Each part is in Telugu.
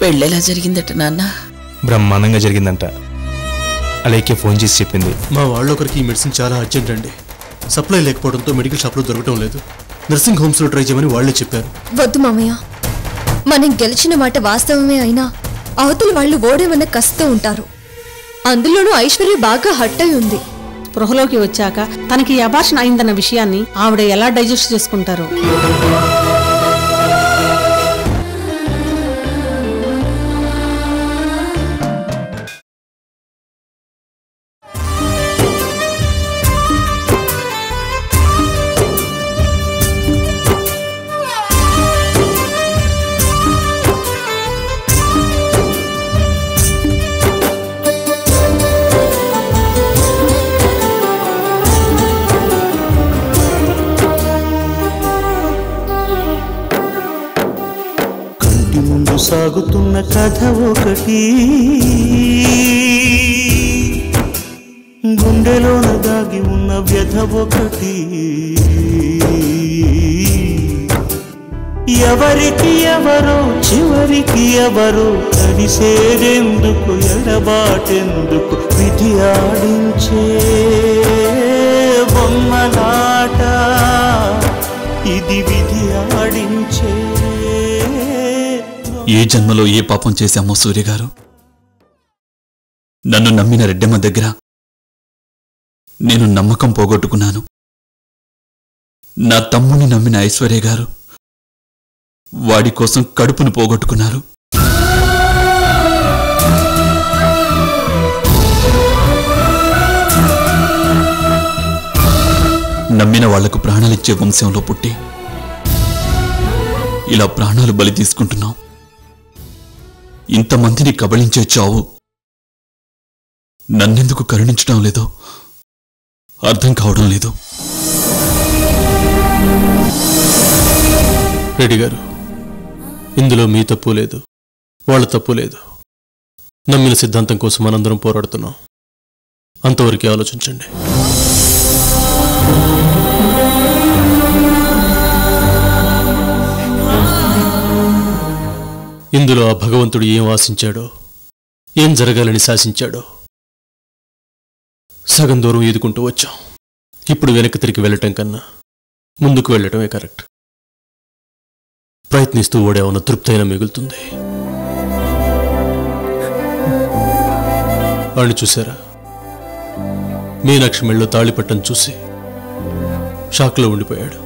పెళ్ళెలా జరిగిందట నాన్న? బ్రహ్మాండంగా జరిగిందంట. అలాగే ఫోన్ చేసి చెప్పింది. మా వాళ్ళొకరికి ఈ మెడిసిన్ చాలా అర్జెంట్ అండి. సప్లై లేకపోవడంతో మెడికల్ షాప్లో దొరకటం లేదు. నర్సింగ్ హోమ్స్లో ట్రై చేయమని వాళ్లే చెప్పారు. వద్దు మామయ్య, మనం గెలిచిన మాట వాస్తవమే అయినా అవతల వాళ్ళు ఓడేమన్న కస్తూ ఉంటారు. అందులోనూ ఐశ్వర్య బాగా హట్ అయి ఉంది. స్పృహలోకి వచ్చాక తనకి అబార్షన్ అయిందన్న విషయాన్ని ఆవిడ ఎలా డైజెస్ట్ చేసుకుంటారో. సాగుతున్న కథ ఒకటి, గుండెలోన దాగి ఉన్న వ్యధ ఒకటి. ఎవరికి ఎవరో చివరికి ఎవరో కలిసేదెందుకు, ఎడబాటెందుకు, విధి ఆడించే బొమ్మలాట ఇది, విధి ఆడించే. ఏ జన్మలో ఏ పాపం చేశామో సూర్యగారు. నన్ను నమ్మిన రెడ్డమ్మ దగ్గర నేను నమ్మకం పోగొట్టుకున్నాను. నా తమ్ముని నమ్మిన ఐశ్వర్య గారు వాడి కోసం కడుపును పోగొట్టుకున్నారు. నమ్మిన వాళ్లకు ప్రాణాలిచ్చే వంశంలో పుట్టి ఇలా ప్రాణాలు బలి తీసుకుంటున్నాం. ఇంతమందిని కబళించే చావు నన్నెందుకు కరుణించడం లేదో అర్థం కావడం లేదు. రెడ్డి గారు, ఇందులో మీ తప్పు లేదు, వాళ్ళ తప్పు లేదు. నమ్మిన సిద్ధాంతం కోసం మనందరం పోరాడుతున్నాం. అంతవరకే ఆలోచించండి. ఇందులో ఆ భగవంతుడు ఏం ఆశించాడో, ఏం జరగాలని శాసించాడో సగం దూరం ఈదుకుంటూ వచ్చాం. ఇప్పుడు వెనక్కి తిరిగి వెళ్ళటం కన్నా ముందుకు వెళ్ళటమే కరెక్ట్. ప్రయత్నిస్తూ ఓడేమన్న తృప్తైనా మిగులుతుంది. వాడిని చూసారా? మీనాక్షి మెళ్ళలో తాళిపట్టం చూసి షాక్లో ఉండిపోయాడు.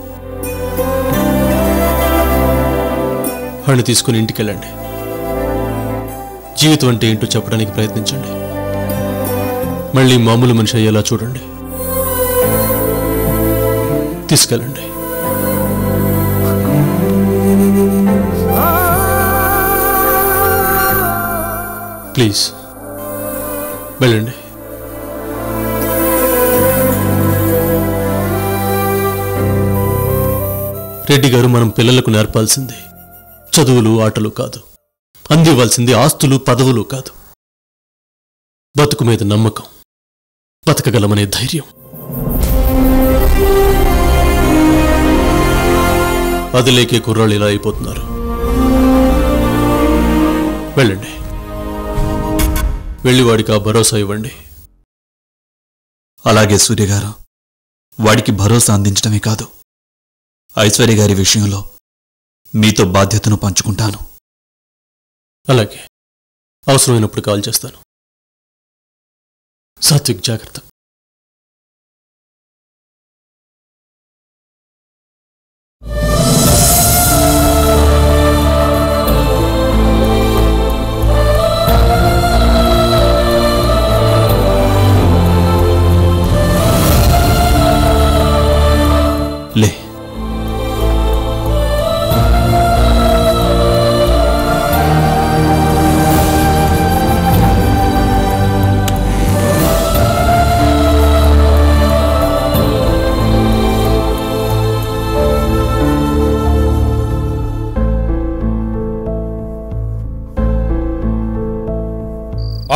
వాడిని తీసుకుని ఇంటికెళ్ళండి. జీవితం అంటే ఏంటో చెప్పడానికి ప్రయత్నించండి. మళ్ళీ మామూలు మనిషి అయ్యేలా చూడండి. తీసుకెళ్ళండి. ప్లీజ్ వెళ్ళండి. రెడ్డి గారు, మనం పిల్లలకు నేర్పాల్సింది చదువులు ఆటలు కాదు, అందివ్వాల్సింది ఆస్తులు పదవులు కాదు, బతుకు మీద నమ్మకం, బతకగలమనే ధైర్యం. అది లేకే కుర్రాళ్ళు ఇలా అయిపోతున్నారు. వెళ్ళండి, వెళ్ళి వాడికి ఆ భరోసా ఇవ్వండి. అలాగే సూర్యగారు, వాడికి భరోసా అందించడమే కాదు, ఐశ్వర్య గారి విషయంలో మీతో బాధ్యతను పంచుకుంటాను. అలాగే, అవసరమైనప్పుడు కాల్ చేస్తాను. సాత్విక్, జాగ్రత్త. లే.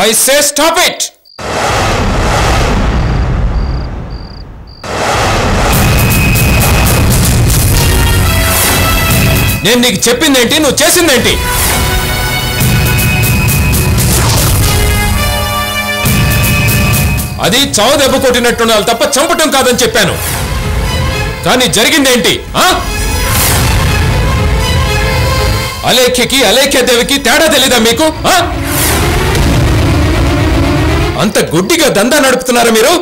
I say stop it! నేను నీకు చెప్పిందేంటి, నువ్వు చేసిందేంటి? అది చావు దెబ్బ కొట్టినట్టుండాలి తప్ప చంపటం కాదని చెప్పాను. కానీ జరిగిందేంటి? అలేఖ్యకి అలేఖ్యదేవికి తేడా తెలీదా మీకు? అంత గుడ్డిగా దందా నడుపుతున్నారా మీరు?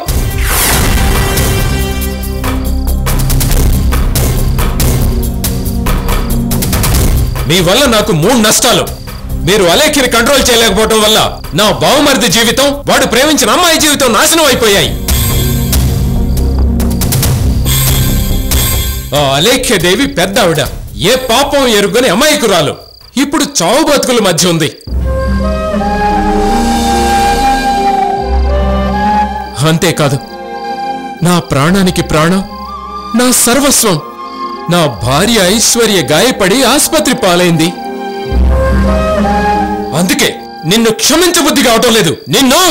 మీ వల్ల నాకు 3 నష్టాలు. మీరు అలేఖ్యని కంట్రోల్ చేయలేకపోవడం వల్ల నా బావమరిది జీవితం, వాడు ప్రేమించిన అమ్మాయి జీవితం నాశనం అయిపోయాయి. ఆ అలేఖ్యదేవి పెద్ద ఆవిడ, ఏ పాపం ఎరుగని అమాయకురాలు. ఇప్పుడు చావు బతుకుల మధ్య ఉంది. అంతేకాదు, నా ప్రాణానికి ప్రాణం, నా సర్వస్వం, నా భార్య ఐశ్వర్య గాయపడి ఆసుపత్రి పాలైంది. అందుకే నిన్ను క్షమించబుద్ధి కావటం లేదు. నిన్ను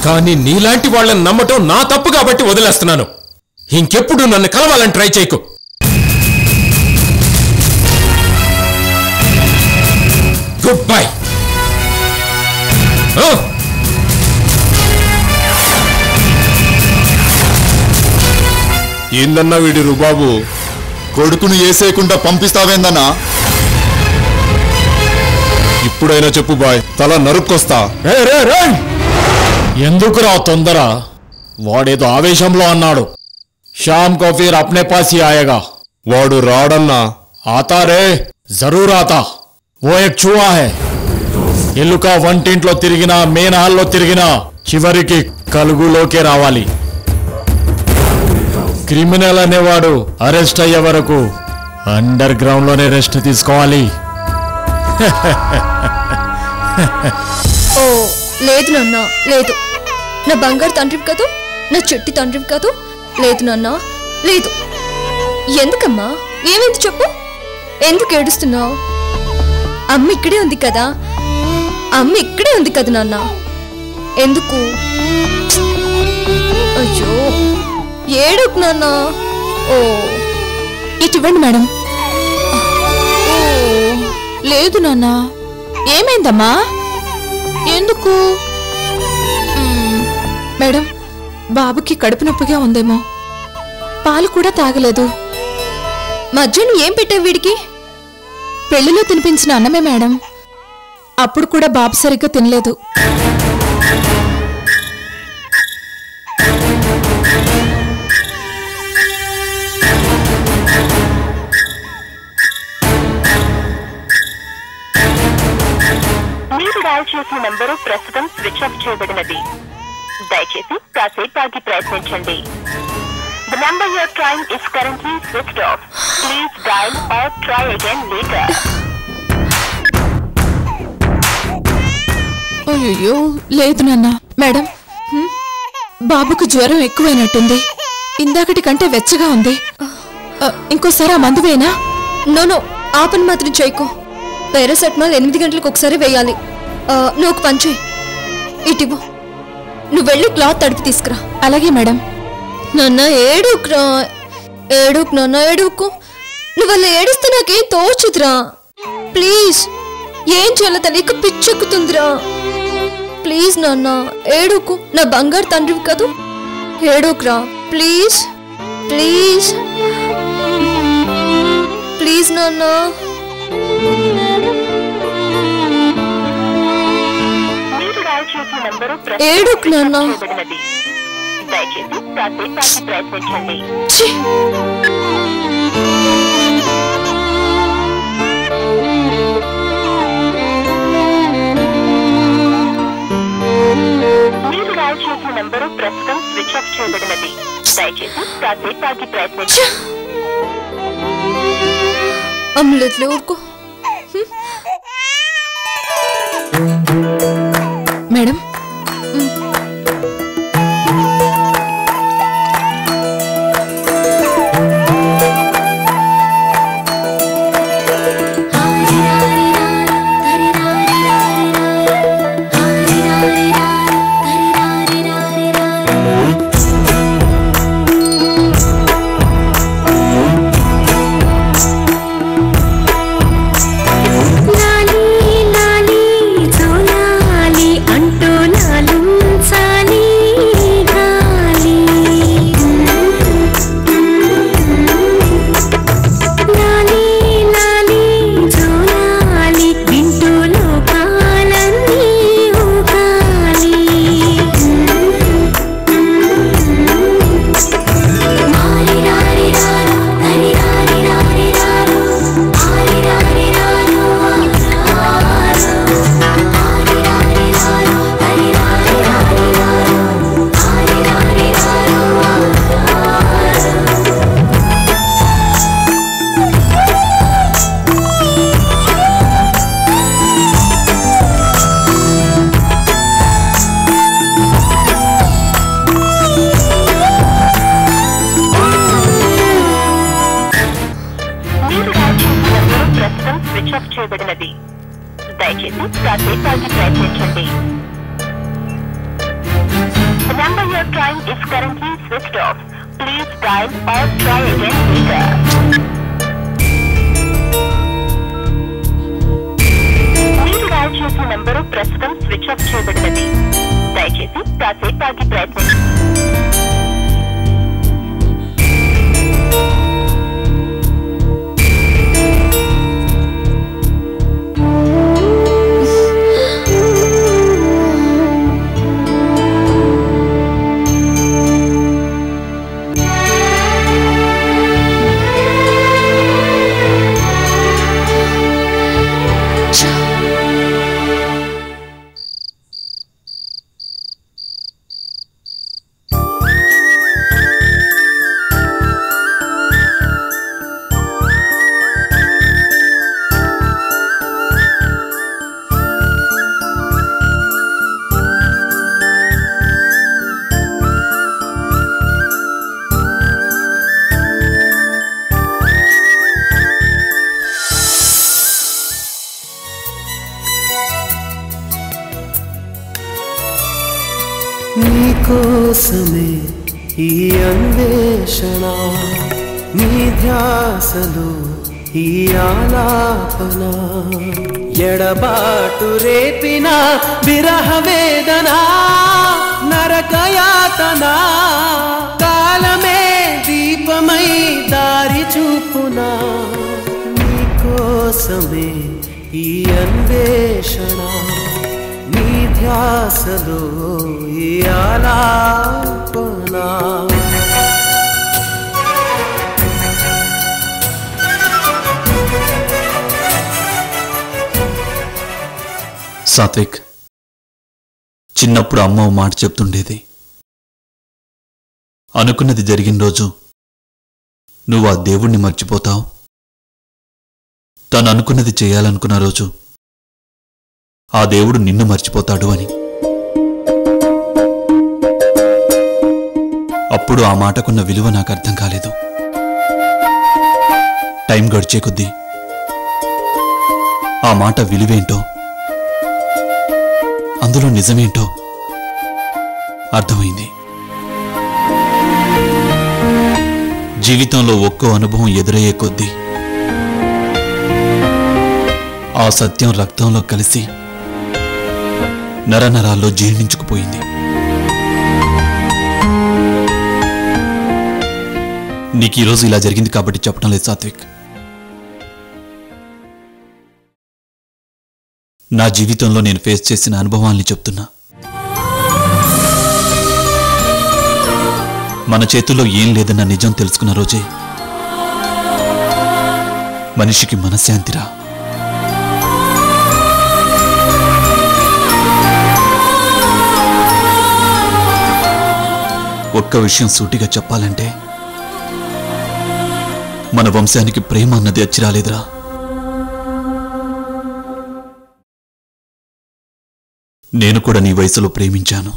కానీ నీలాంటి వాళ్ళని నమ్మటం నా తప్పు కాబట్టి వదిలేస్తున్నాను. ఇంకెప్పుడు నన్ను కలవాలని ట్రై చేయకు. Good bye. ఏందన్నా వీడి రుబాబు? కొడుకును ఏసేయకుండా పంపిస్తావేందన్నా? ఇప్పుడైనా చెప్పు బాయ్, తల నరుక్కొస్తా. ఎందుకురా తొందర? వాడేదో ఆవేశంలో అన్నాడు. शाम को फिर अपने पास ही आएगा. వాడు రాడన్నా. आता रे, जरूर आता. वो एक चूहा है. ఎలుక వంటింట్లో తిరిగినా, మెయిన్ హాల్లో తిరిగినా చివరికి కలుగులోకే రావాలి. క్రిమినల్ అనేవాడు అరెస్ట్ అయ్యే వరకు అండర్ గ్రౌండ్ లోనే రెస్ట్ తీసుకోవాలి. ఓ లేదు నాన్న, లేదు. నా బంగారు తండ్రివి కాదు, నా చెట్టి తండ్రివి కాదు. లేదు నాన్న, లేదు. ఎందుకమ్మా? ఏమైంది చెప్పు? ఎందుకు ఏడుస్తున్నావు? అమ్మ ఇక్కడే ఉంది కదా, అమ్మ ఇక్కడే ఉంది కదా నాన్న. ఎందుకు? అయ్యో ఏడుకు నాన్న. ఓ ఇటువంటి మేడం. లేదు నాన్న, ఏమైందమ్మా? ఎందుకు? మేడం, బాబుకి కడుపు నొప్పిగా ఉందేమో, పాలు కూడా తాగలేదు. మధ్యాహ్నం ఏం పెట్టావు వీడికి? పెళ్లిలో తినిపించిన అన్నమే మేడం. అప్పుడు కూడా బాబు సరిగ్గా తినలేదు. మీరు డయల్ చేసిన నంబరు ప్రస్తుతం స్విచ్ ఆఫ్ చేయబడినది. దయచేసి కాసేపు ఆగి ప్రయత్నించండి. The number you are trying is currently switched off. Please dial or try again later. అయ్యో లేదు నాన్న. మేడం, బాబుకు జ్వరం ఎక్కువైనట్టుంది. ఇందాకటి కంటే వెచ్చగా ఉంది. ఇంకోసారి ఆ మందు వేనా? నో, ఆ పని మాత్రం చేయకు. పారాసెటమాల్ 8 గంటలకు ఒకసారి వేయాలి. నువ్వు ఒక పని చేయి, ఇటివ్వు. నువ్వు వెళ్ళి క్లాత్ తడిపి తీసుకురా. అలాగే మేడం. నాన్న ఏడుకురా, ఏడుకు నాన్న, ఏడుకు. నువ్వు అలా ఏడిస్తే నాకేం తోచుదురా. ప్లీజ్, ఏం చేయాలో తెలియక పిచ్చెక్కుతుందిరా. ప్లీజ్ నాన్న ఏడుకు, నా బంగారు తండ్రివి కదూ. ఏడుకురా ప్లీజ్, ప్లీజ్, ప్లీజ్ నాన్న. ఏడుకు నాన్న. దయచేసి కాసేపు ఆగి ప్రయత్నించండి. మీరు డయల్ చేసిన నంబరు ప్రస్తుతం స్విచ్ ఆఫ్ చేయబడినది. దయచేసి కాసేపు ఆగి ప్రయత్నించండి. అమ్ములెట్లే ఊరుకో. మేడం, దయచేసి కాసేపు ఆగి ప్రయత్నించండి. The number you're trying is currently switched off. Please dial or try again later. మీరు డయల్ చేసిన నంబరు ప్రస్తుతం స్విచ్ ఆఫ్ చేయబడినది. దయచేసి కాసేపు ఆగి ప్రయత్నించండి. నీకోసమే ఈ అన్వేషణ, నీ ధ్యాసలో ఈ ఆలాపన, ఎడబాటు రేపిన విరహ వేదన, నరకయాతన, కాలమే దీపమై దారి చూపునా. నీకోసమే ఈ అన్వేషణ, నీ ధ్యాసలో ఈ ఆలాపన. సాత్విక్, చిన్నప్పుడు అమ్మ ఓ మాట చెప్తుండేది. అనుకున్నది జరిగిన రోజు నువ్వు ఆ దేవుణ్ణి మర్చిపోతావు, తను అనుకున్నది చేయాలనుకున్న రోజు ఆ దేవుడు నిన్ను మర్చిపోతాడు అని. అప్పుడు ఆ మాటకున్న విలువ నాకు అర్థం కాలేదు. టైం గడిచే కొద్దీ ఆ మాట విలువేంటో, అందులో నిజమేంటో అర్థమైంది. జీవితంలో ఒక్కో అనుభవం ఎదురయ్యే కొద్దీ ఆ సత్యం రక్తంలో కలిసి నరనరాల్లో జీర్ణించుకుపోయింది. నీకు ఈరోజు ఇలా జరిగింది కాబట్టి చెప్పడం లేదు సాత్విక్. నా జీవితంలో నేను ఫేస్ చేసిన అనుభవాల్ని చెప్తున్నా. మన చేతుల్లో ఏం లేదన్న నిజం తెలుసుకున్న రోజే మనిషికి మనశ్శాంతిరా. ఒక్క విషయం సూటిగా చెప్పాలంటే మన వంశానికి ప్రేమ అన్నది వచ్చి రాలేదురా. నేను కూడా నీ వయసులో ప్రేమించాను.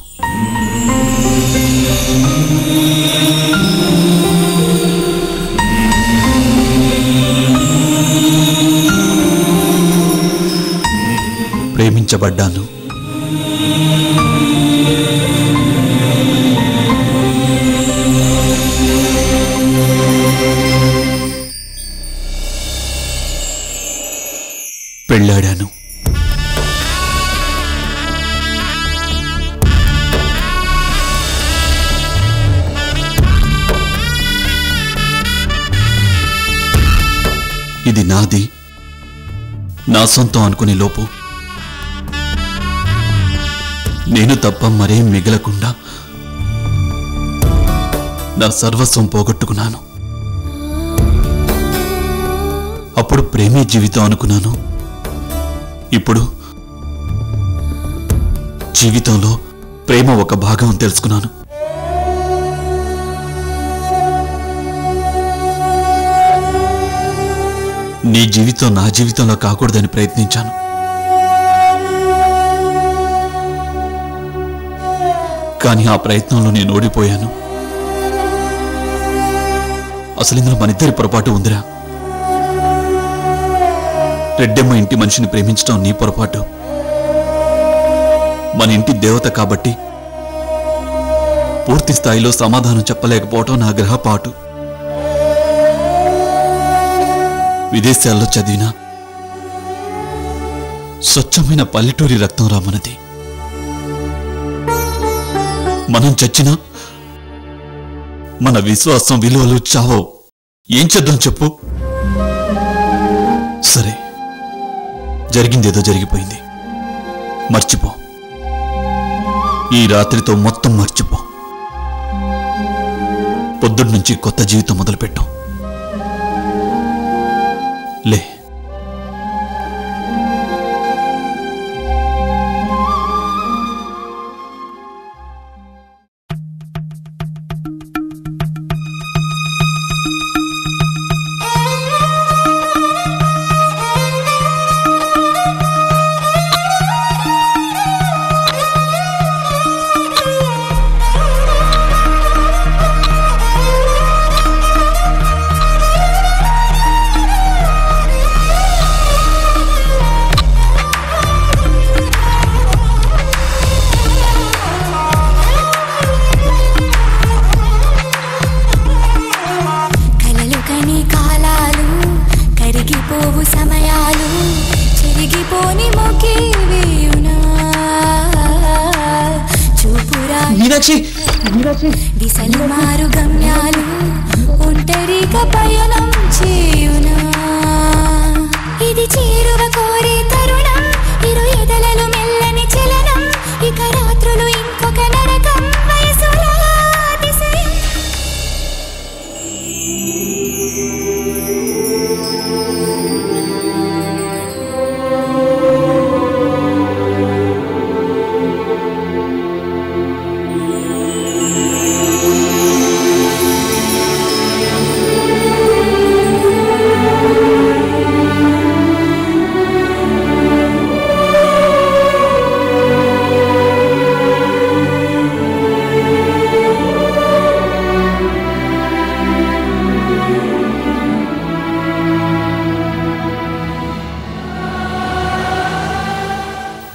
ప్రేమించబడ్డాను. పెళ్ళాడాను. ఇది నాది, నా సొంతం అనుకునే లోపు నేను తప్ప మరేం మిగలకుండా నా సర్వస్వం పోగొట్టుకున్నాను. అప్పుడు ప్రేమే జీవితం అనుకున్నాను. ఇప్పుడు జీవితంలో ప్రేమ ఒక భాగం అని తెలుసుకున్నాను. నీ జీవితం నా జీవితంలో కాకూడదని ప్రయత్నించాను. కానీ ఆ ప్రయత్నంలో నేను ఓడిపోయాను. అసలు ఇందులో మనిద్దరి పొరపాటు ఉందిరా. రెడ్డమ్మ ఇంటి మనిషిని ప్రేమించడం నీ పొరపాటు. మన ఇంటి దేవత కాబట్టి పూర్తి స్థాయిలో సమాధానం చెప్పలేకపోవటం నా గ్రహపాటు. విదేశాల్లో చదివినా స్వచ్ఛమైన పల్లెటూరి రక్తం రామన్నది. మనం చచ్చినా మన విశ్వాసం విలువలు చావో. ఏం చేద్దాం చెప్పు? సరే, జరిగిందేదో జరిగిపోయింది. మర్చిపో. ఈ రాత్రితో మొత్తం మర్చిపో. పొద్దున్నుంచి కొత్త జీవితం మొదలుపెట్టాం. లే. దిశలు మారు గమ్యాలు ఒంటరిగా పయనం చేయునా. ఇది చేరువ కోరే తరుణం, ఇరు ఎదలలో మెల్లని చలనం. ఇక రాత్రులు ఇంకొక నరకం, వయసులా అతిశయం.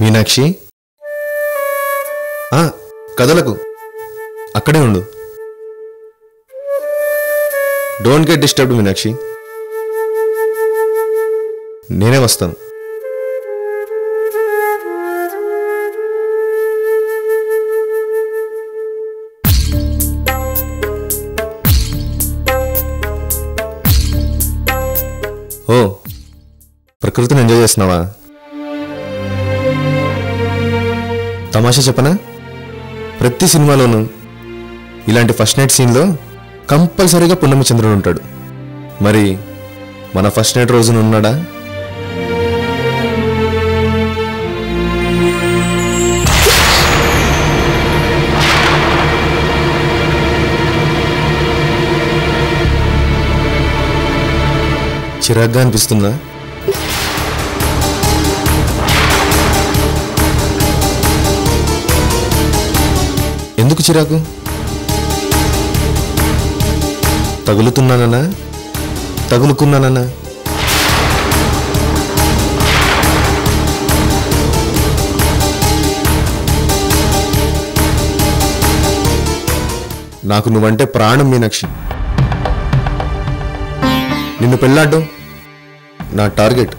మీనాక్షి, కదలకు, అక్కడే ఉండు. Don't get disturbed Meenakshi. నేనే వస్తాను. ఓ, ప్రకృతిని ఎంజాయ్ చేస్తున్నావా? తమాషా చెప్పనా? ప్రతి సినిమాలోనూ ఇలాంటి ఫస్ట్ నైట్ సీన్లో కంపల్సరీగా పున్నమి చంద్రుడు ఉంటాడు. మరి మన ఫస్ట్ నైట్ రోజున ఉన్నాడా? చిరాగ్గా అనిపిస్తుందా? ఎందుకు చిరాకు? తగులుతున్నానన్నా, తగులుకున్నానన్నా? నాకు నువ్వంటే ప్రాణం మీనాక్షి. నిన్ను పెళ్ళాడ్డం నా టార్గెట్.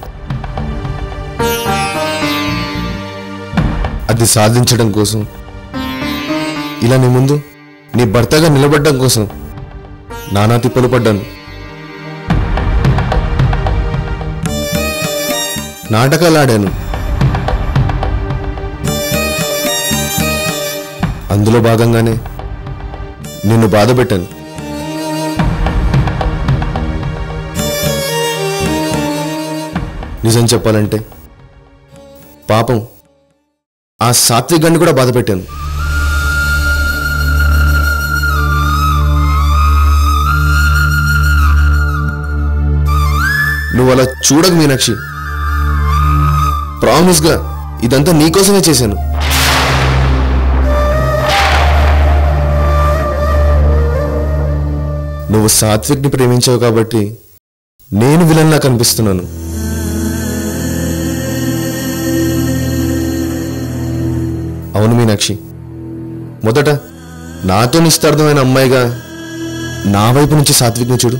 అది సాధించడం కోసం ఇలా నీ ముందు నీ భర్తగా నిలబడ్డం కోసం నానా తిప్పలు పడ్డాను. నాటకాలు ఆడాను. అందులో భాగంగానే నిన్ను బాధ పెట్టాను. నిజం చెప్పాలంటే పాపం ఆ సాత్విక్ గారిని కూడా బాధ పెట్టాను. నువ్వు అలా చూడకు మీనాక్షి. ప్రామిస్గా ఇదంతా నీకోసమే చేశాను. నువ్వు సాత్విక్ని ప్రేమించావు కాబట్టి నేను విలన్లా కనిపిస్తున్నాను. అవును మీనాక్షి, మొదట నాతో నిస్తార్థమైన అమ్మాయిగా నా వైపు నుంచి సాత్విక్ని చూడు.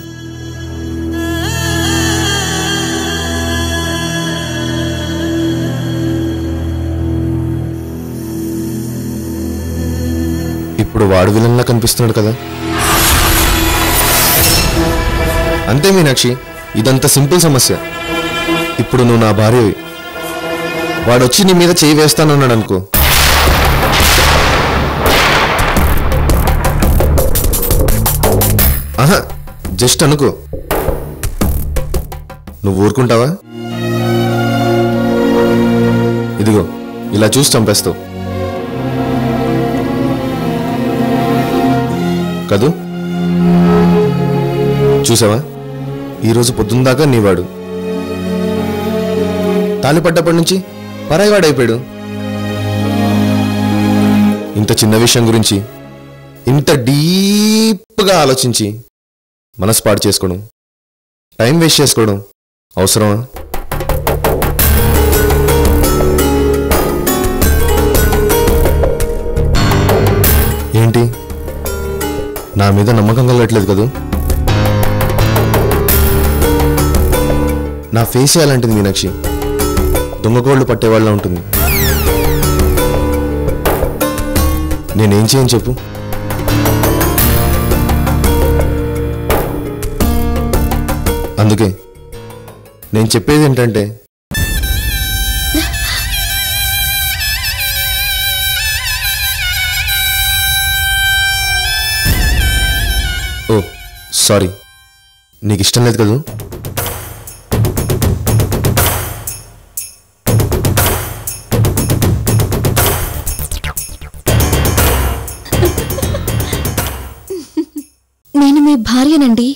ఇప్పుడు వాడు విలన్లా కనిపిస్తున్నాడు కదా. అంతే మీనాక్షి, ఇదంత సింపుల్ సమస్య. ఇప్పుడు నువ్వు నా భార్యవి, వాడొచ్చి నీ మీద చేయి వేస్తానన్నాడు అనుకో, ఆహా జస్ట్ అనుకో, నువ్వు ఊరుకుంటావా? ఇదిగో ఇలా చూసి చంపేస్తావు కదూ. చూసావా, ఈరోజు పొద్దుందాకా నీవాడు, తాలిపడ్డప్పటి నుంచి పరాయివాడైపోయాడు. ఇంత చిన్న విషయం గురించి ఇంత డీప్గా ఆలోచించి మనసు పాడు చేసుకోవడం, టైం వేస్ట్ చేసుకోవడం అవసరమా? ఏంటి, నా మీద నమ్మకం కలగట్లేదు కదూ? నా ఫేస్ అలాంటిది మీనాక్షి, దొంగకోళ్ళు పట్టేవాళ్ళ ఉంటుంది. నేనేం చేయను చెప్పు? అందుకే నేను చెప్పేది ఏంటంటే, ఓ సారీ, నీకు ఇష్టం లేదు కదూ? నేను మీ భార్యనండి,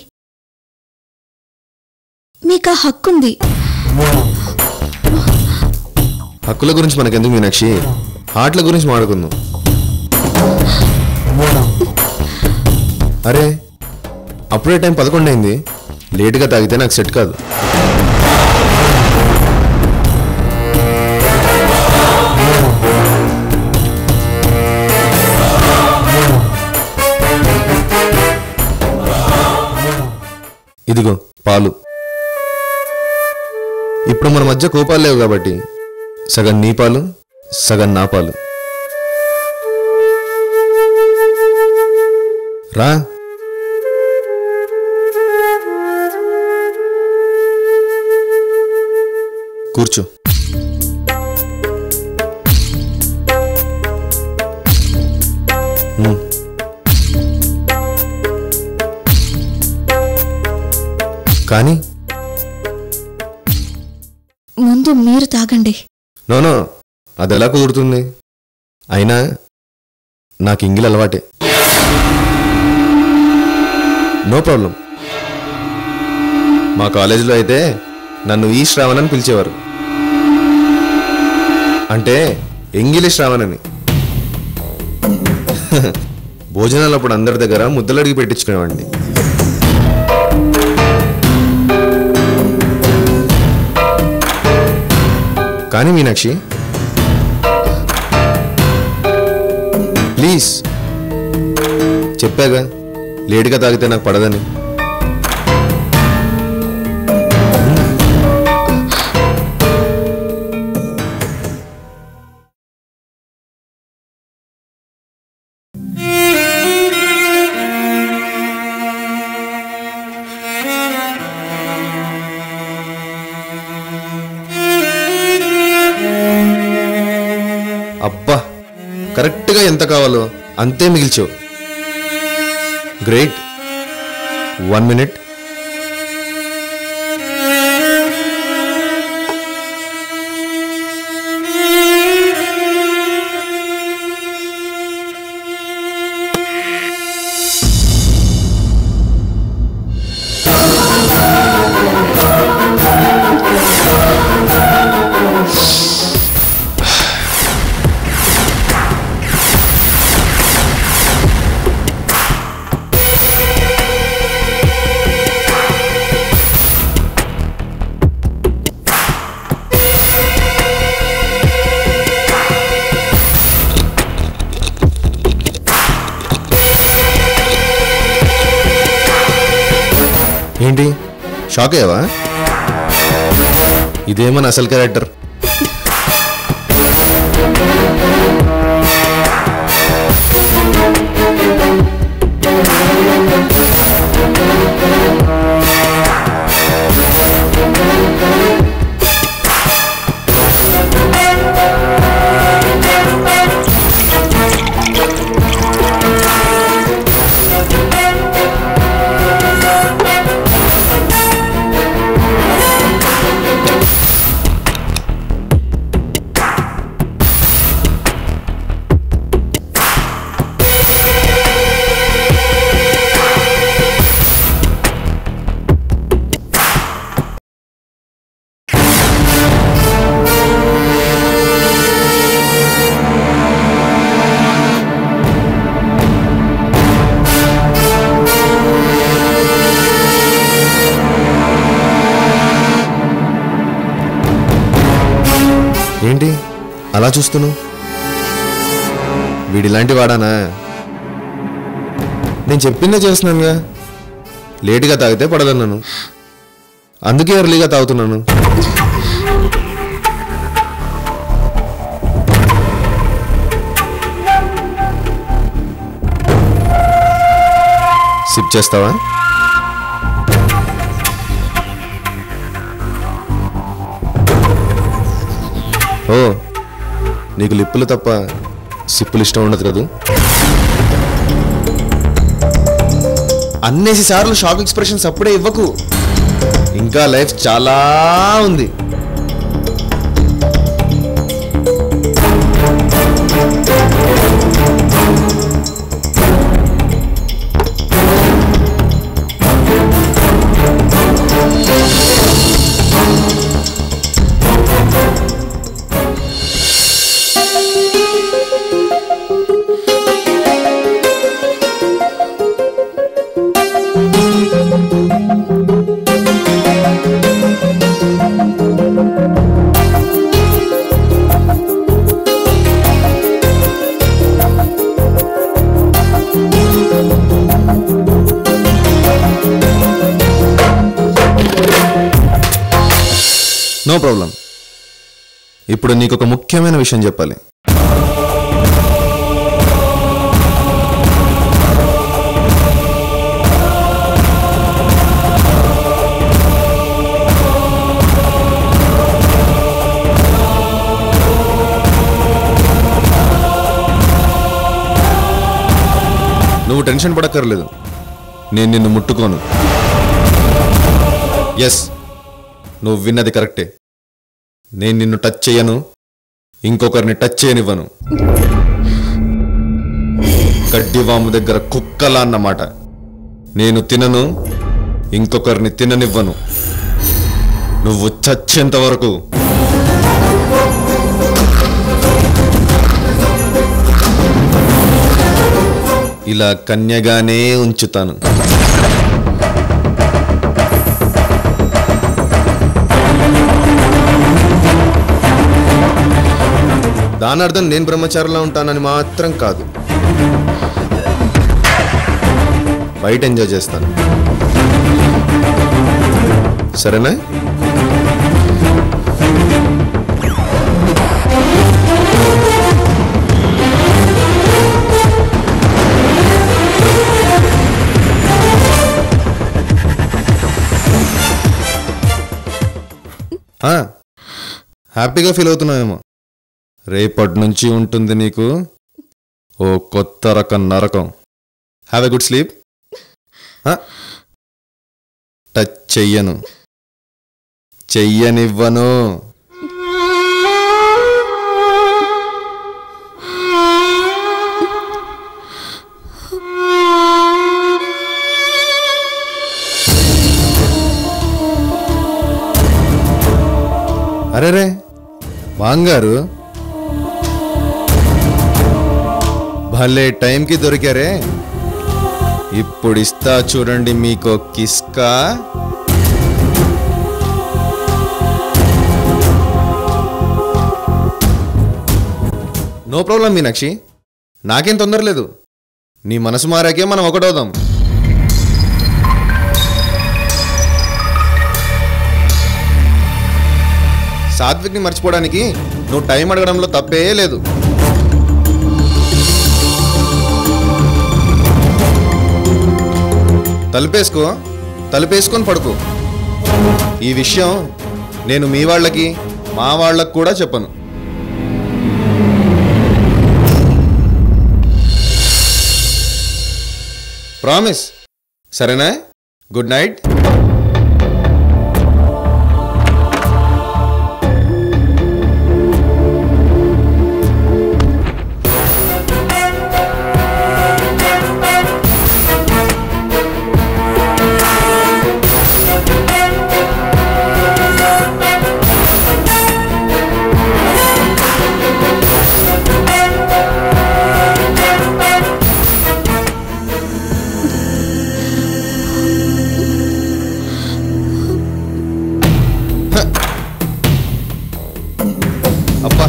మీకు ఆ హక్కుంది. హక్కుల గురించి మనకెందుకు మీనాక్షి, హార్ట్ల గురించి మాట్లాడుకుందాం. అరే అప్పుడే టైం 11 అయింది, లేటుగా తాగితే నాకు సెట్ కాదు. ఇదిగో పాలు. ఇప్పుడు మన మధ్య కోపాలు లేవు కాబట్టి సగం నీ పాలు, సగం నా పాలు. రా. కూర్చో. కానీ ముందు మీరు తాగండి. నో, అది ఎలా కుదురుతుంది? అయినా నాకు ఇంగిల్ అలవాటే, నో ప్రాబ్లం. మా కాలేజీలో అయితే నన్ను ఈ శ్రావణ్ అని పిలిచేవారు, అంటే ఎంగిలి శ్రావణ్ అని. భోజనాలు అప్పుడు అందరి దగ్గర ముద్దలు అడిగి పెట్టించుకునేవాడిని. కానీ మీనాక్షి ప్లీజ్, చెప్పాగా లేటుగా తాగితే నాకు పడదని. అబ్బా, కరెక్ట్గా ఎంత కావాలో అంతే మిగిల్చావు. గ్రేట్. 1 minute. ఏంటి షాక్ అయ్యావా? ఇదేమని అసలు క్యారెక్టర్. ఏంటి అలా చూస్తున్నావు? వీడిలాంటి వాడానా? నేను చెప్పిందే చేస్తున్నానుగా. లేటుగా తాగితే పడదన్నాను, అందుకే ఎర్లీగా తాగుతున్నాను. సిప్ చేస్తావా? ఓ, నీకు లిప్పులు తప్ప సిప్పులు ఇష్టం ఉండదు కదా? అన్నేసి సార్లు షాక్ ఎక్స్ప్రెషన్స్ అప్పుడే ఇవ్వకు, ఇంకా లైఫ్ చాలా ఉంది. No problem. ఇప్పుడు నీకు ఒక ముఖ్యమైన విషయం చెప్పాలి. నువ్వు టెన్షన్ పడక్కర్లేదు, నేను నిన్ను ముట్టుకోను. ఎస్, నువ్వు విన్నది కరెక్టే. నేను నిన్ను టచ్ చేయను, ఇంకొకరిని టచ్ చేయనివ్వను. గడ్డివాము దగ్గర కుక్కలా అన్నమాట. నేను తినను, ఇంకొకరిని తిననివ్వను. నువ్వు చచ్చేంత వరకు ఇలా కన్యగానే ఉంచుతాను. దాని అర్థం నేను బ్రహ్మచారిలా ఉంటానని మాత్రం కాదు. బయట ఎంజాయ్ చేస్తాను, సరేనా? హ్యాపీగా ఫీల్ అవుతున్నావేమో. రేపటి నుంచి ఉంటుంది నీకు ఓ కొత్త రకం నరకం. Have a good sleep. Touch చెయ్యను, చెయ్యనివ్వను. అరేరే బాంగారు, భలే టైంకి దొరికారే. ఇప్పుడు ఇస్తా చూడండి మీకో కిస్కా. నో ప్రాబ్లం మీనాక్షి, నాకేం తొందర లేదు. నీ మనసు మారాకే మనం ఒకటవుదాం. సాత్విక్ని మర్చిపోవడానికి నువ్వు టైం అడగడంలో తప్పే లేదు. తలుపేసుకొని పడుకో. ఈ విషయం నేను మీ వాళ్ళకి మా వాళ్ళకి కూడా చెప్పను. ప్రామిస్, సరేనా? Good night. అబ్బా,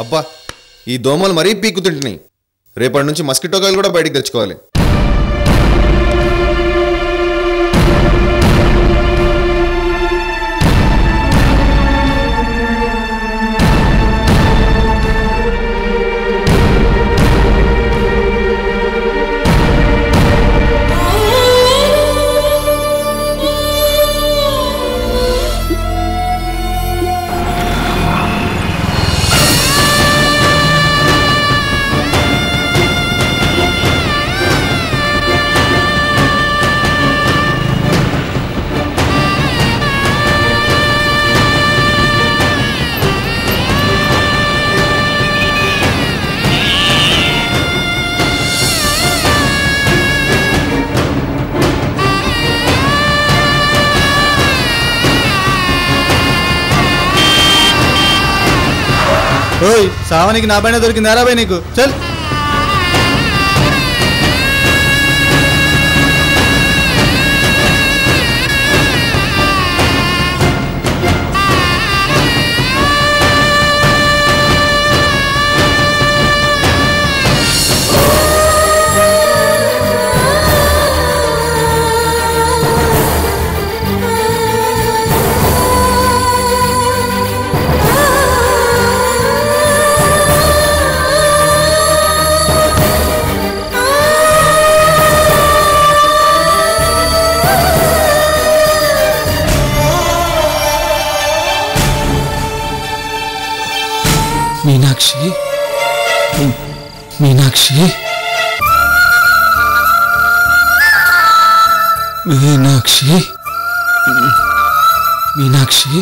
అబ్బా, ఈ దోమలు మరీ పీక్కుతుంటున్నాయి. రేపటి నుంచి మస్కిటో కాయలు కూడా బయటికి తెచ్చుకోవాలి. ఓయ్, సావనికి నా పైన దొరికింది ఎరా నీకు? చల్. మీనాక్షి, మీనాక్షి, మీనాక్షి, మీనాక్షి.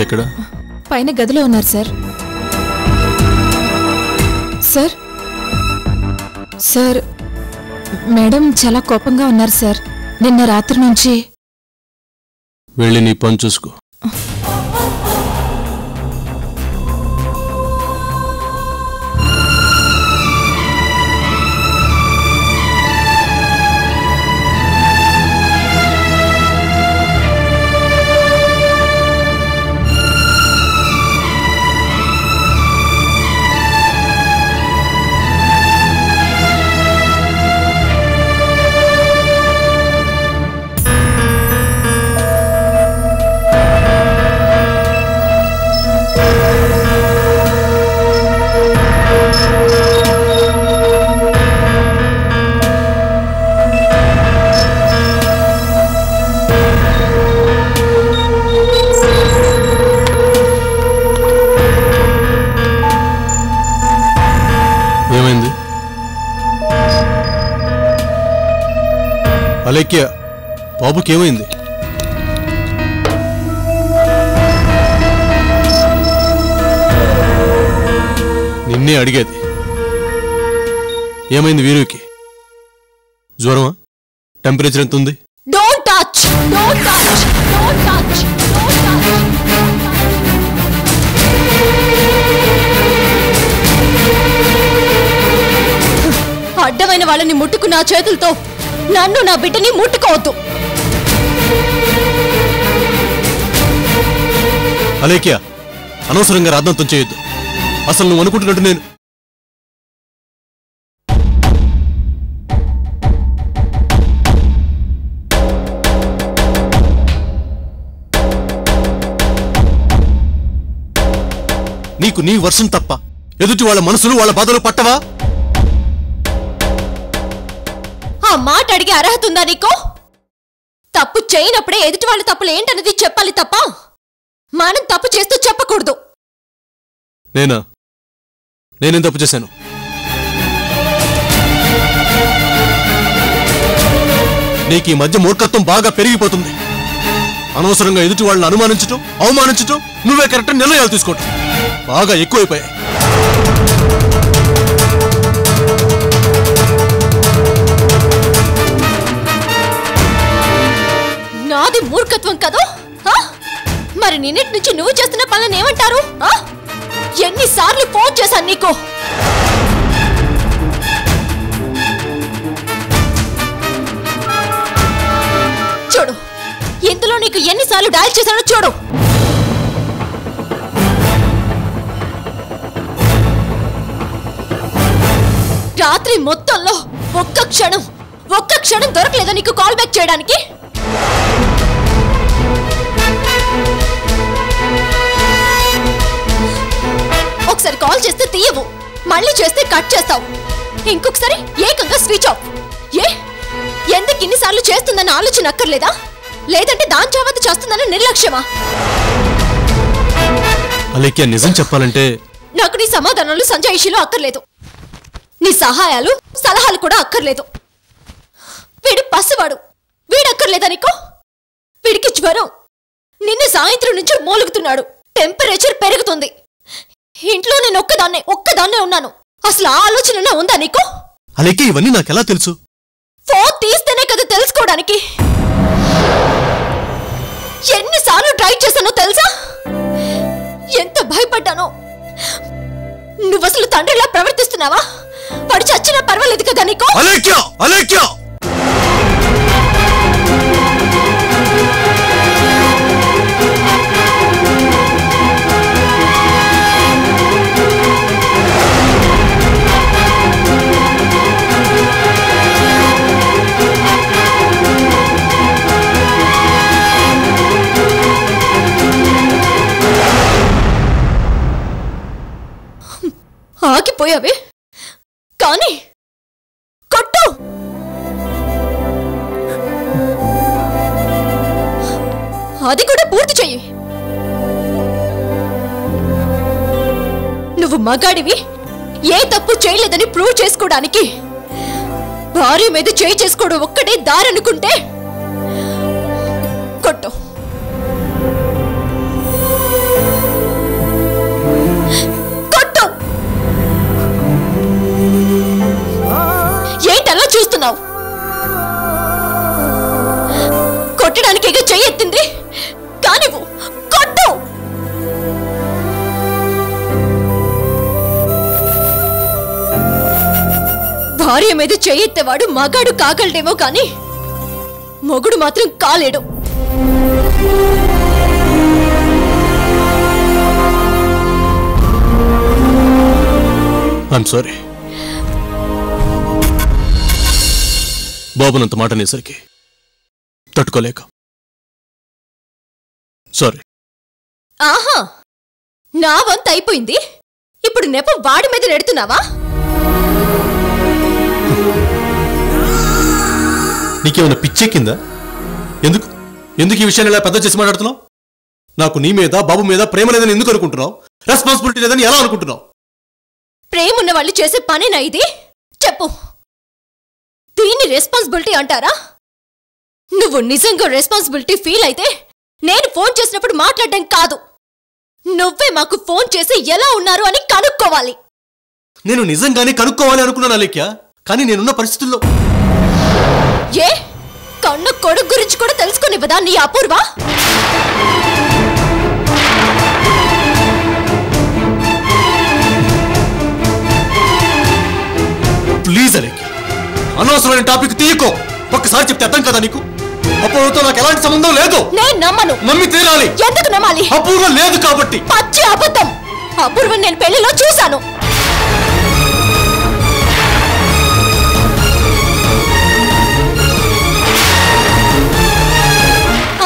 ఎక్కడ? పైన గదిలో ఉన్నారు సార్. సార్ సార్ మేడం చాలా కోపంగా ఉన్నారు సార్. నిన్న రాత్రి నుంచి. వెళ్ళి నీ పని చూసుకో. అలేఖ్య బాబుకేమైంది? నిన్నే అడిగేది. ఏమైంది వీరుకి? జ్వరమా? టెంపరేచర్ ఎంత ఉంది? Don't touch, don't touch, don't touch, don't touch. అడ్డమైన వాళ్ళని ముట్టుకున్న ఆ చేతులతో నన్ను నా బిడ్డని ముట్టుకోవద్దు. అలేఖ్య అనవసరంగా రాద్దంతం చేయొద్దు. అసలు నువ్వు అనుకుంటున్నట్టు నేను నీకు నీ వర్షం తప్ప ఎదుటి వాళ్ళ మనసులు వాళ్ళ బాధలు పట్టవా? ఆ మాట అడిగే అర్హత ఉందా నీకు? తప్పు చేయనప్పుడే ఎదుటి వాళ్ళ తప్పులు ఏంటన్నది చెప్పాలి తప్ప మనం తప్పు చేస్తూ చెప్పకూడదు. నేనేం తప్పు చేశాను? నీకు ఈ మధ్య మూర్ఖత్వం బాగా పెరిగిపోతుంది. అనవసరంగా ఎదుటి వాళ్ళని అనుమానించటం, అవమానించటం, నువ్వే కరెక్ట్ నిర్ణయాలు తీసుకోవటం బాగా ఎక్కువైపోయాయి. నాది మూర్ఖత్వం కదా? మరి నిన్నటి నుంచి నువ్వు చేస్తున్న పనులను ఏమంటారు? ఎన్నిసార్లు ఫోన్ చేశాను నీకు? చూడు, ఇందులో నీకు ఎన్నిసార్లు డయల్ చేశానో చూడు. రాత్రి మొత్తంలో ఒక్క క్షణం దొరకలేదా నీకు కాల్ బ్యాక్ చేయడానికి? ఒకసారి కాల్ చేస్తే తీయవు, మళ్ళీ చేస్తే కట్ చేస్తావు, ఇంకొకసారి ఏకంగా స్విచ్ ఆఫ్. ఎందుకు ఇన్నిసార్లు చేస్తుందన్న ఆలోచన అక్కర్లేదా? లేదంటే దాని చావత చేస్తుందన్న నిర్లక్ష్యమా? అలేఖ్య నిజం చెప్పాలంటే నాకు నీ సమాధానాలు సంజాయిషీలు అక్కర్లేదు, నీ సహాయాలు సలహాలు కూడా అక్కర్లేదు. వీడు పసివాడు, వీడక్కర్లేదా నీకు? వీడికి జ్వరం, నిన్న సాయంత్రం నుంచి మూలుగుతున్నాడు, టెంపరేచర్ పెరుగుతుంది. ఇంట్లో నేను ఒక్కదాన్నే ఉన్నాను. అసలు ఆ ఆలోచన ఉందా నీకు? అలేఖ్య ఇవన్నీ నాకెలా తెలుసు? ఫోన్ తీస్తేనే కదా తెలుసుకోవడానికి. ఎన్నిసార్లు ట్రై చేశానో తెలుసా? ఎంత భయపడ్డానో. నువ్వు అసలు తండ్రిలా ప్రవర్తిస్తున్నావా? వాడు చచ్చినా పర్వాలేదు కదా నీకు? అలేఖ్య అలేఖ్య ఆగిపోయావే, కానీ కొట్టు. అది కూడా పూర్తి చెయ్యి. నువ్వు మగాడివి, ఏ తప్పు చేయలేదని ప్రూవ్ చేసుకోవడానికి భార్య మీద చేయి చేసుకోవడం ఒక్కటే దారనుకుంటే కొట్టు. ఏంటలా చూస్తున్నావు? కొట్టడానికి చెయ్యెత్తింది, కానీ కొట్టు. భార్య మీద చెయ్యెత్తేవాడు మగాడు కాగలడేమో కానీ మొగుడు మాత్రం కాలేడు. I'm sorry. బాబునంత మాట అనేసరికి తట్టుకోలేక సారీ. ఆహా, నా వంత అయిపోయింది. ఇప్పుడు నెపం వాడి మీద నెడుతున్నావా? నీకేమైనా పిచ్చెక్కిందా? ఎందుకు ఈ విషయాన్ని ఇలా పెద్ద చేసి మాట్లాడుతున్నావు? నాకు నీ మీద బాబు మీద ప్రేమ లేదని ఎందుకు అనుకుంటున్నావు? రెస్పాన్సిబిలిటీ లేదని ఎలా అనుకుంటున్నావు? ప్రేమున్న వాళ్ళు చేసే పనేనా ఇది? చెప్పు, దీన్ని రెస్పాన్సిబిలిటీ అంటారా? నువ్వు నిజంగా రెస్పాన్సిబిలిటీ ఫీల్ అయితే నేను ఫోన్ చేసినప్పుడు మాట్లాడడం కాదు, నువ్వే మాకు ఫోన్ చేసి ఎలా ఉన్నారు అని కనుక్కోవాలి. నేను నిజంగానే కనుక్కోవాలి అనుకున్నాను అలేఖ్య, కానీ నేనున్న పరిస్థితుల్లో. ఏ కన్న కొడుకు గురించి కూడా తెలుసుకునివ్వదా నీ అపూర్వ? ప్లీజ్ అలేఖ్య, అనవసరమైన టాపిక్ తీయకో. ఒక్కసారి చెప్తే అర్థం కదా నీకు? అపూర్వతో నాకు ఎలాంటి సంబంధం లేదు. నేను నమ్మను. నమ్మి తీరాలి. ఎందుకు నమ్మాలి? అపూర్వ లేదు కాబట్టి. పచ్చి అబద్ధం. అపూర్వని నేను పెళ్లిలో చూశాను.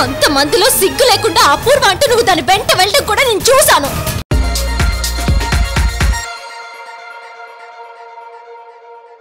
అంతమందిలో సిగ్గు లేకుండా అపూర్వ అంటూ నువ్వు దాని వెంట వెళ్ళడం కూడా నేను చూశాను.